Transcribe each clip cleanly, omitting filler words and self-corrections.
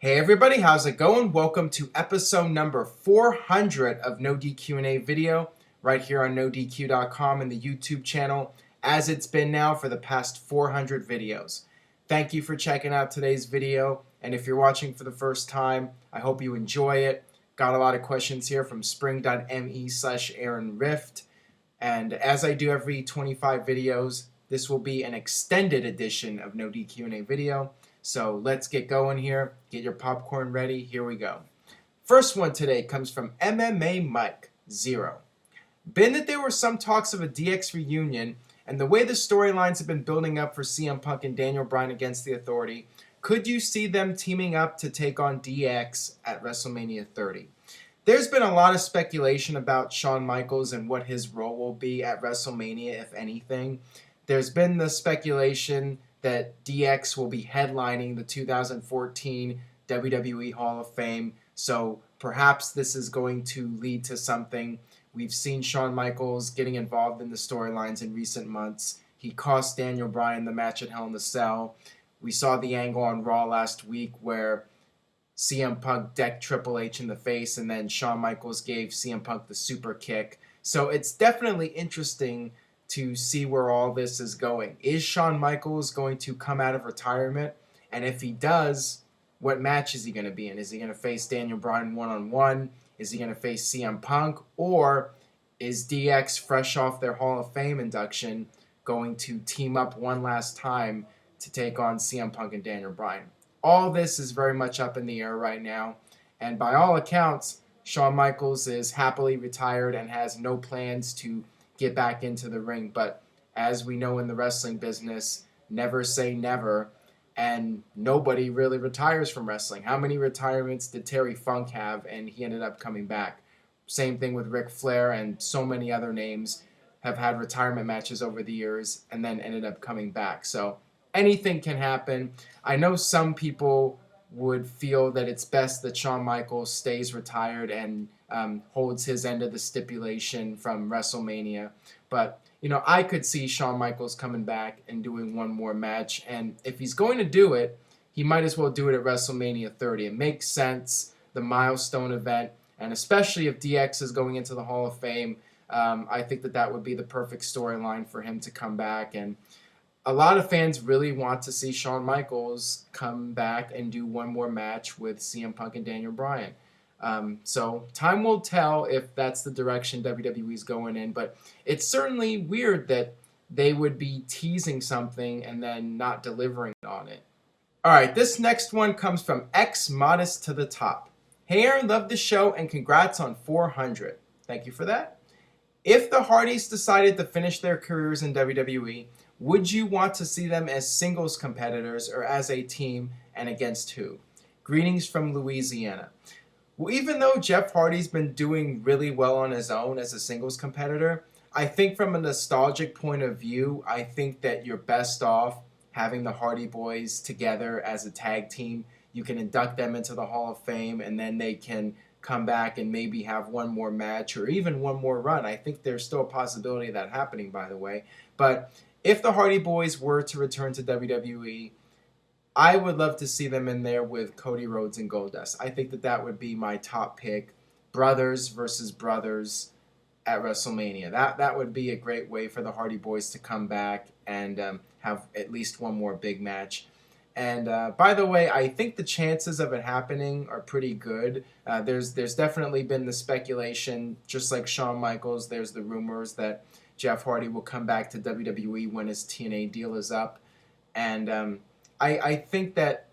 Hey everybody, how's it going? Welcome to episode number 400 of NoDQ&A video right here on NoDQ.com and the YouTube channel, as it's been now for the past 400 videos. Thank you for checking out today's video, and if you're watching for the first time, I hope you enjoy it. Got a lot of questions here from spring.me/AaronRift, and as I do every 25 videos, this will be an extended edition of NoDQ&A video. So let's get going here. Get your popcorn ready. Here we go. First one today comes from MMA Mike 0. Been that there were some talks of a DX reunion, and the way the storylines have been building up for CM Punk and Daniel Bryan against the Authority, could you see them teaming up to take on DX at WrestleMania 30? There's been a lot of speculation about Shawn Michaels and what his role will be at WrestleMania, if anything. There's been the speculation that DX will be headlining the 2014 WWE Hall of Fame, so perhaps this is going to lead to something. We've seen Shawn Michaels getting involved in the storylines in recent months. He cost Daniel Bryan the match at Hell in a Cell. We saw the angle on Raw last week where CM Punk decked Triple H in the face, and then Shawn Michaels gave CM Punk the super kick. So it's definitely interesting to see where all this is going. Is Shawn Michaels going to come out of retirement? And if he does, what match is he going to be in? Is he going to face Daniel Bryan one-on-one? Is he going to face CM Punk? Or is DX, fresh off their Hall of Fame induction, going to team up one last time to take on CM Punk and Daniel Bryan? All this is very much up in the air right now. And by all accounts, Shawn Michaels is happily retired and has no plans to get back into the ring. But as we know in the wrestling business, never say never, and nobody really retires from wrestling. How many retirements did Terry Funk have, and he ended up coming back? Same thing with Ric Flair, and so many other names have had retirement matches over the years and then ended up coming back. So anything can happen. I know some people would feel that it's best that Shawn Michaels stays retired and holds his end of the stipulation from WrestleMania. But, you know, I could see Shawn Michaels coming back and doing one more match. And if he's going to do it, he might as well do it at WrestleMania 30. It makes sense, the milestone event. And especially if DX is going into the Hall of Fame, I think that would be the perfect storyline for him to come back. And a lot of fans really want to see Shawn Michaels come back and do one more match with CM Punk and Daniel Bryan. So time will tell if that's the direction WWE's going in, but it's certainly weird that they would be teasing something and then not delivering on it. All right, this next one comes from X Modest to the Top. Hey Aaron, love the show and congrats on 400. Thank you for that. If the Hardys decided to finish their careers in WWE, would you want to see them as singles competitors or as a team, and against who? Greetings from Louisiana. Well, even though Jeff Hardy's been doing really well on his own as a singles competitor, I think from a nostalgic point of view, I think that you're best off having the Hardy Boys together as a tag team. You can induct them into the Hall of Fame, and then they can come back and maybe have one more match or even one more run. I think there's still a possibility of that happening, by the way. But if the Hardy Boys were to return to WWE, I would love to see them in there with Cody Rhodes and Goldust. I think that would be my top pick. Brothers versus brothers at WrestleMania. That would be a great way for the Hardy Boys to come back and have at least one more big match. And by the way, I think the chances of it happening are pretty good. There's definitely been the speculation, just like Shawn Michaels, there's the rumors that Jeff Hardy will come back to WWE when his TNA deal is up. And I think that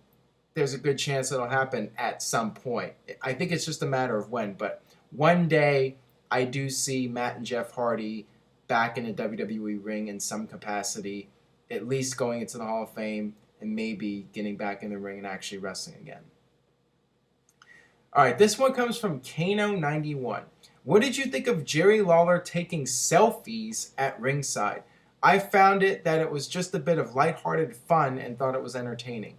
there's a good chance it'll happen at some point. I think it's just a matter of when. But one day, I do see Matt and Jeff Hardy back in a WWE ring in some capacity, at least going into the Hall of Fame and maybe getting back in the ring and actually wrestling again. All right, this one comes from Kano91. What did you think of Jerry Lawler taking selfies at ringside? I found that it was just a bit of lighthearted fun and thought it was entertaining.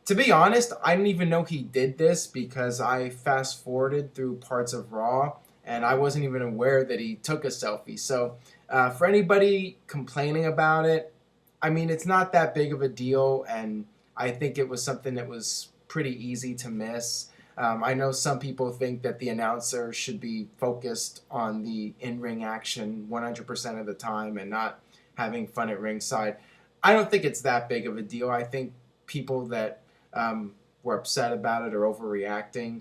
To be honest, I didn't even know he did this because I fast-forwarded through parts of Raw, and I wasn't even aware that he took a selfie. So for anybody complaining about it, I mean, it's not that big of a deal, and I think it was something that was pretty easy to miss. I know some people think that the announcer should be focused on the in-ring action 100% of the time and not having fun at ringside. I don't think it's that big of a deal. I think people that were upset about it are overreacting.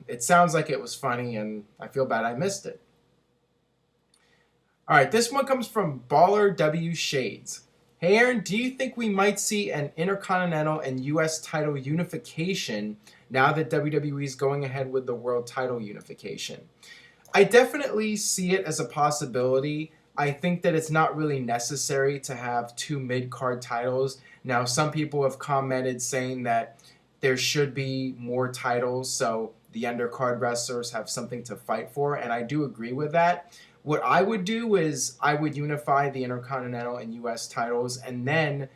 It sounds like it was funny, and I feel bad I missed it. All right, this one comes from Baller W Shades. Hey Aaron, do you think we might see an Intercontinental and US title unification now that WWE is going ahead with the world title unification? I definitely see it as a possibility. I think that it's not really necessary to have two mid-card titles. Now, some people have commented saying that there should be more titles so the undercard wrestlers have something to fight for, and I do agree with that. What I would do is I would unify the Intercontinental and US titles and then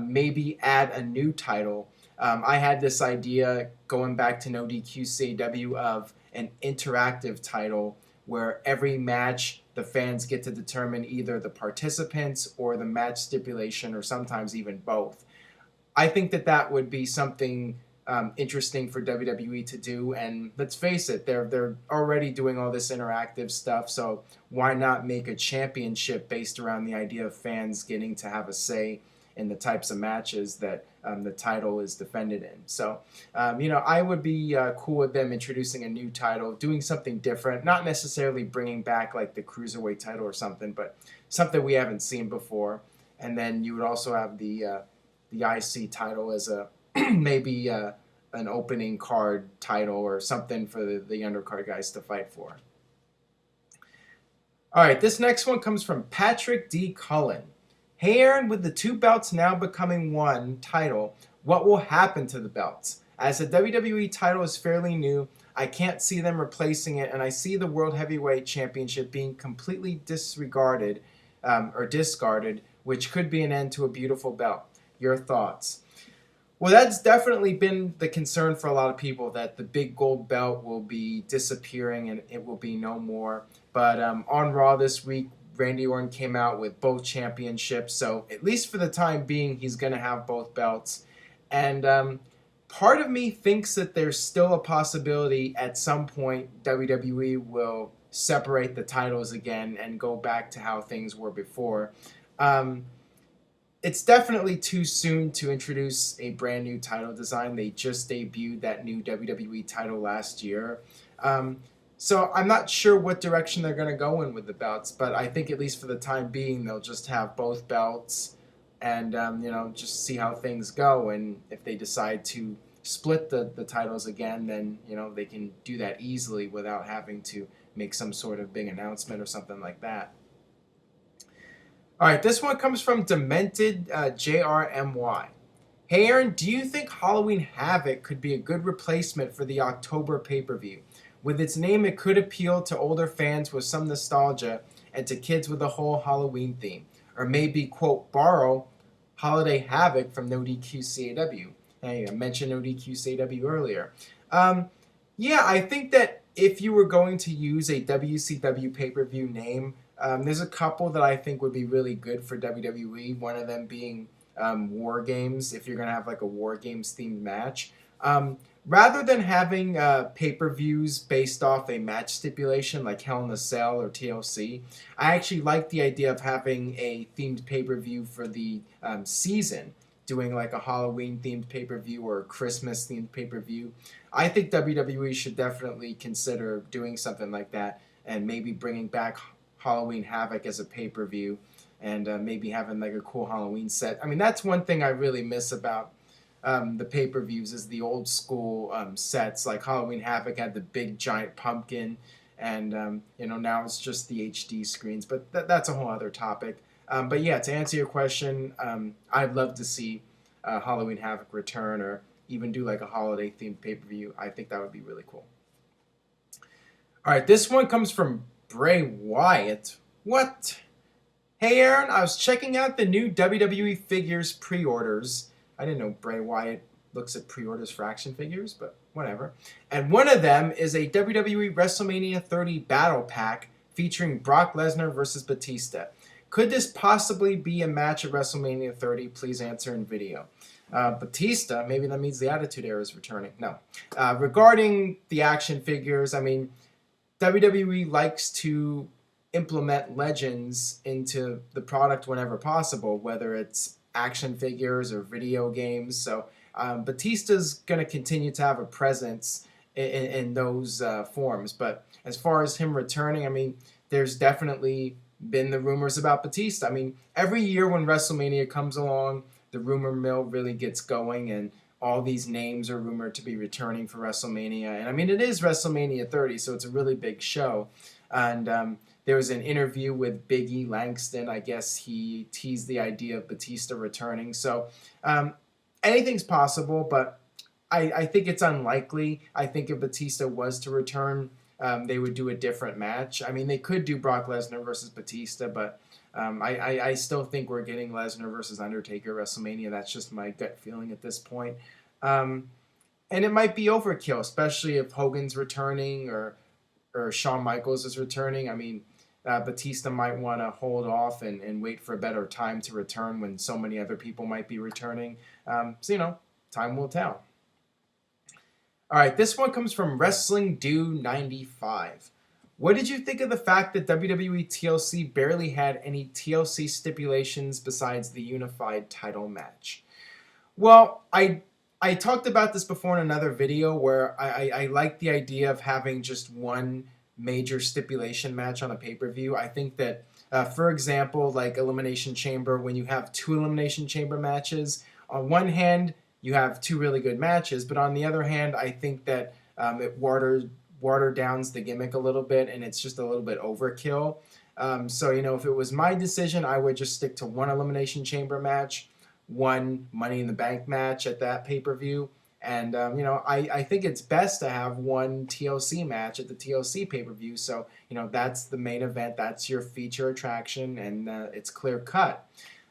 maybe add a new title. I had this idea going back to NoDQ&AV of an interactive title where every match the fans get to determine either the participants or the match stipulation, or sometimes even both. I think that that would be something interesting for WWE to do, and let's face it, they're already doing all this interactive stuff, so why not make a championship based around the idea of fans getting to have a say in the types of matches that the title is defended in. So, I would be cool with them introducing a new title, doing something different, not necessarily bringing back like the Cruiserweight title or something, but something we haven't seen before. And then you would also have the IC title as a maybe an opening card title or something for the undercard guys to fight for. All right, this next one comes from Patrick D. Cullen. Hey Aaron, with the two belts now becoming one title, what will happen to the belts? As the WWE title is fairly new, I can't see them replacing it, and I see the World Heavyweight Championship being completely disregarded or discarded, which could be an end to a beautiful belt. Your thoughts? Well, that's definitely been the concern for a lot of people, that the big gold belt will be disappearing and it will be no more. But on Raw this week, Randy Orton came out with both championships, so at least for the time being, he's going to have both belts. And part of me thinks that there's still a possibility at some point WWE will separate the titles again and go back to how things were before. It's definitely too soon to introduce a brand new title design. They just debuted that new WWE title last year. So I'm not sure what direction they're going to go in with the belts, but I think at least for the time being, they'll just have both belts and, just see how things go. And if they decide to split the titles again, then, they can do that easily without having to make some sort of big announcement or something like that. All right, this one comes from Demented JRMY. Hey Aaron, do you think Halloween Havoc could be a good replacement for the October pay-per-view? With its name, it could appeal to older fans with some nostalgia and to kids with a whole Halloween theme. Or maybe, quote, borrow Holiday Havoc from NoDQ&AV. Hey, I mentioned NoDQ&AV earlier. Yeah, I think that if you were going to use a WCW pay-per-view name, there's a couple that I think would be really good for WWE. One of them being War Games, if you're going to have like a War Games themed match. Rather than having pay-per-views based off a match stipulation like Hell in a Cell or TLC, I actually like the idea of having a themed pay-per-view for the season, doing like a Halloween-themed pay-per-view or a Christmas-themed pay-per-view. I think WWE should definitely consider doing something like that and maybe bringing back Halloween Havoc as a pay-per-view and maybe having like a cool Halloween set. I mean, that's one thing I really miss about the pay-per-views is the old school sets. Like Halloween Havoc had the big giant pumpkin, and now it's just the HD screens. But that's a whole other topic. But yeah, to answer your question, I'd love to see Halloween Havoc return, or even do like a holiday themed pay-per-view. I think that would be really cool. All right, this one comes from Bray Wyatt. What? Hey Aaron, I was checking out the new WWE figures pre-orders. I didn't know Bray Wyatt looks at pre-orders for action figures, but whatever. And one of them is a WWE WrestleMania 30 Battle Pack featuring Brock Lesnar versus Batista. Could this possibly be a match at WrestleMania 30? Please answer in video. Batista, maybe that means the Attitude Era is returning. No. Regarding the action figures, I mean, WWE likes to implement legends into the product whenever possible, whether it's action figures or video games. So Batista's going to continue to have a presence in those forms. But as far as him returning, I mean, there's definitely been the rumors about Batista. I mean, every year when WrestleMania comes along, the rumor mill really gets going, and all these names are rumored to be returning for WrestleMania. And I mean, it is WrestleMania 30, so it's a really big show. And there was an interview with Big E Langston. I guess he teased the idea of Batista returning. So anything's possible, but I think it's unlikely. I think if Batista was to return, they would do a different match. I mean, they could do Brock Lesnar versus Batista, but I still think we're getting Lesnar versus Undertaker at WrestleMania. That's just my gut feeling at this point. And it might be overkill, especially if Hogan's returning or Shawn Michaels is returning. I mean, Batista might want to hold off and wait for a better time to return when so many other people might be returning. So, time will tell. All right, this one comes from Wrestling Do 95. What did you think of the fact that WWE TLC barely had any TLC stipulations besides the unified title match? Well, I talked about this before in another video where I like the idea of having just one major stipulation match on a pay-per-view. I think that, for example, like Elimination Chamber, when you have two Elimination Chamber matches, on one hand, you have two really good matches, but on the other hand, I think that it watered down the gimmick a little bit, and it's just a little bit overkill. So, if it was my decision, I would just stick to one Elimination Chamber match, one Money in the Bank match at that pay-per-view, and, I think it's best to have one TLC match at the TLC pay-per-view, so, that's the main event, that's your feature attraction, and it's clear-cut.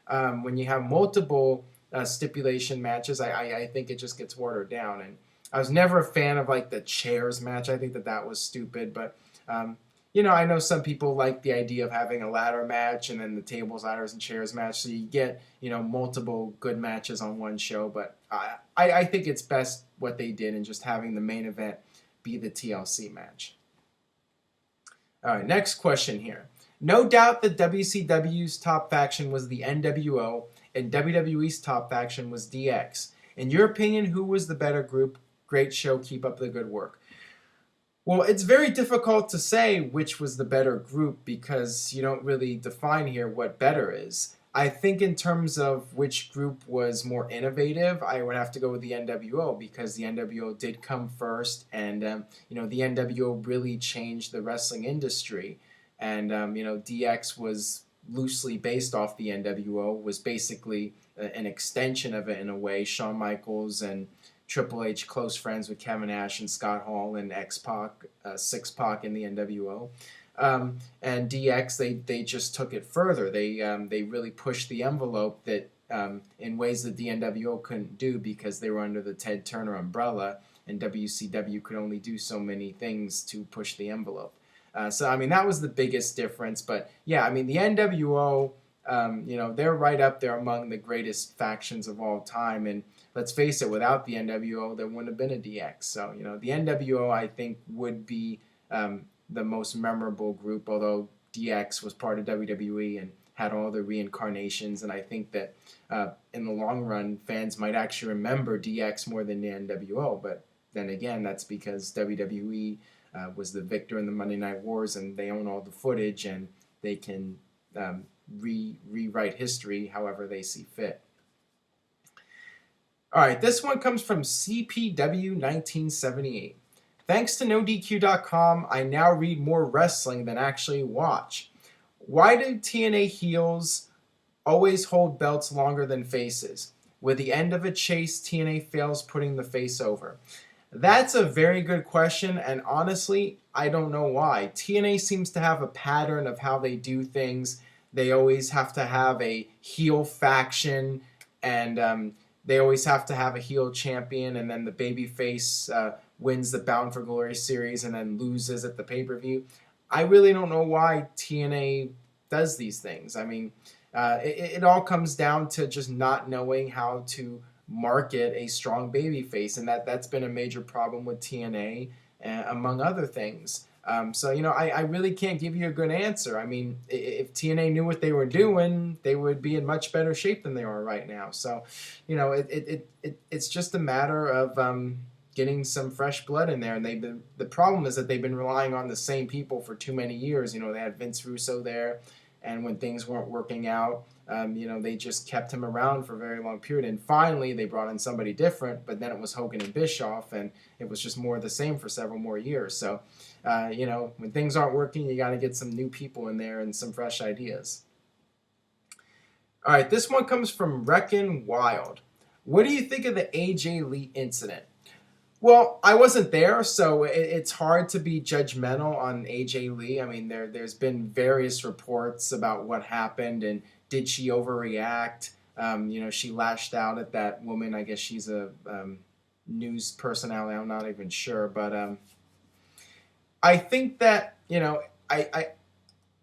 When you have multiple stipulation matches, I think it just gets watered down, and I was never a fan of like the chairs match. I think that was stupid, but I know some people like the idea of having a ladder match and then the tables, ladders, and chairs match, so you get multiple good matches on one show. But I think it's best what they did and just having the main event be the TLC match. All right, next question here. No doubt that WCW's top faction was the NWO and WWE's top faction was DX. In your opinion, who was the better group? Great show. Keep up the good work. Well, it's very difficult to say which was the better group because you don't really define here what better is. I think in terms of which group was more innovative, I would have to go with the NWO because the NWO did come first, and the NWO really changed the wrestling industry. And DX was loosely based off the NWO, was basically an extension of it in a way. Shawn Michaels and Triple H close friends with Kevin Nash and Scott Hall and X-Pac, Six-Pac in the NWO. And DX, they just took it further. They really pushed the envelope that in ways that the NWO couldn't do because they were under the Ted Turner umbrella, and WCW could only do so many things to push the envelope. So that was the biggest difference. But yeah, the NWO, they're right up there among the greatest factions of all time. And let's face it, without the NWO, there wouldn't have been a DX. So, the NWO, I think, would be the most memorable group, although DX was part of WWE and had all the reincarnations. And I think that in the long run, fans might actually remember DX more than the NWO. But then again, that's because WWE was the victor in the Monday Night Wars, and they own all the footage, and they can rewrite history however they see fit. All right, this one comes from CPW1978. Thanks to NoDQ.com, I now read more wrestling than actually watch. Why do TNA heels always hold belts longer than faces? With the end of a chase, TNA fails putting the face over. That's a very good question, and honestly, I don't know why. TNA seems to have a pattern of how they do things. They always have to have a heel faction, and they always have to have a heel champion, and then the babyface wins the Bound for Glory series and then loses at the pay-per-view. I really don't know why TNA does these things. It all comes down to just not knowing how to market a strong baby face, and that's been a major problem with TNA, among other things. So, I really can't give you a good answer. I mean, if TNA knew what they were doing, they would be in much better shape than they are right now. So, it's just a matter of getting some fresh blood in there. And the problem is that they've been relying on the same people for too many years. They had Vince Russo there, and when things weren't working out, they just kept him around for a very long period. And finally, they brought in somebody different, but then it was Hogan and Bischoff, and it was just more of the same for several more years. So, when things aren't working, you got to get some new people in there and some fresh ideas. All right, this one comes from Wreckin' Wild. What do you think of the AJ Lee incident? Well, I wasn't there, so it's hard to be judgmental on AJ Lee. I mean, there's been various reports about what happened, and did she overreact? She lashed out at that woman. I guess she's a news personality. I'm not even sure, but I think that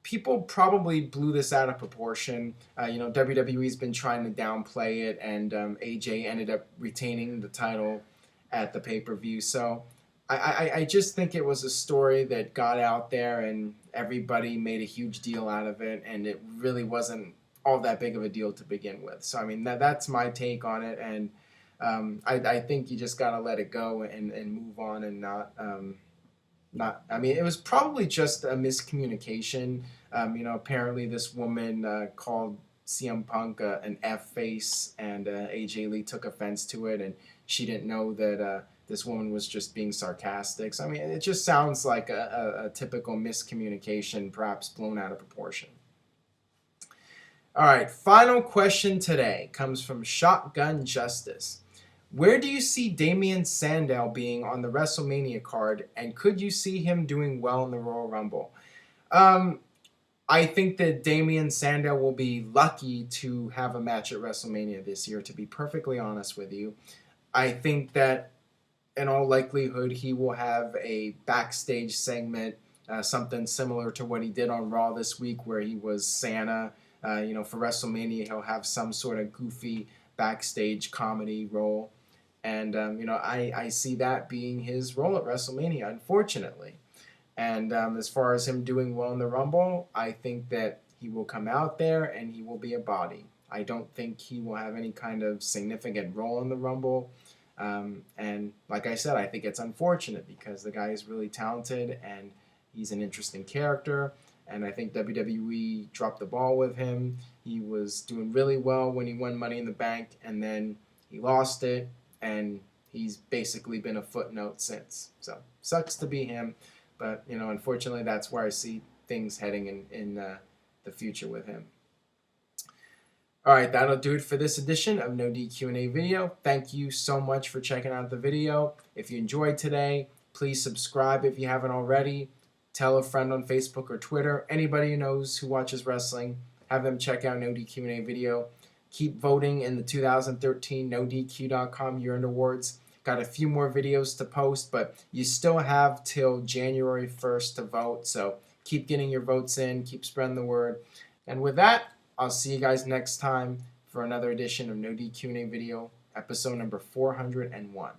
people probably blew this out of proportion. WWE's been trying to downplay it, and AJ ended up retaining the title at the pay-per-view. So I just think it was a story that got out there, and everybody made a huge deal out of it, and it really wasn't all that big of a deal to begin with. So I mean, that's my take on it, and I think you just gotta let it go and move on, and not. I mean, it was probably just a miscommunication. Apparently this woman called CM Punk an F face, and AJ Lee took offense to it, and she didn't know that this woman was just being sarcastic. So I mean, it just sounds like a typical miscommunication, perhaps blown out of proportion. All right, final question today comes from Shotgun Justice. Where do you see Damien Sandow being on the WrestleMania card, and could you see him doing well in the Royal Rumble? I think that Damien Sandow will be lucky to have a match at WrestleMania this year, to be perfectly honest with you. I think that in all likelihood he will have a backstage segment, something similar to what he did on Raw this week, where he was Santa. For WrestleMania he'll have some sort of goofy backstage comedy role. And, I see that being his role at WrestleMania, unfortunately. And as far as him doing well in the Rumble, I think that he will come out there and he will be a body. I don't think he will have any kind of significant role in the Rumble. And like I said, I think it's unfortunate because the guy is really talented and he's an interesting character. And I think WWE dropped the ball with him. He was doing really well when he won Money in the Bank, and then he lost it, and he's basically been a footnote since. So sucks to be him. But, unfortunately, that's where I see things heading in the future with him. All right, that'll do it for this edition of No DQ&A video. Thank you so much for checking out the video. If you enjoyed today, please subscribe if you haven't already. Tell a friend on Facebook or Twitter. Anybody who knows who watches wrestling, have them check out No DQ&A video. Keep voting in the 2013 NoDQ.com Year-End Awards. Got a few more videos to post, but you still have till January 1st to vote. So keep getting your votes in, keep spreading the word. And with that, I'll see you guys next time for another edition of No DQ&A video, episode number 401.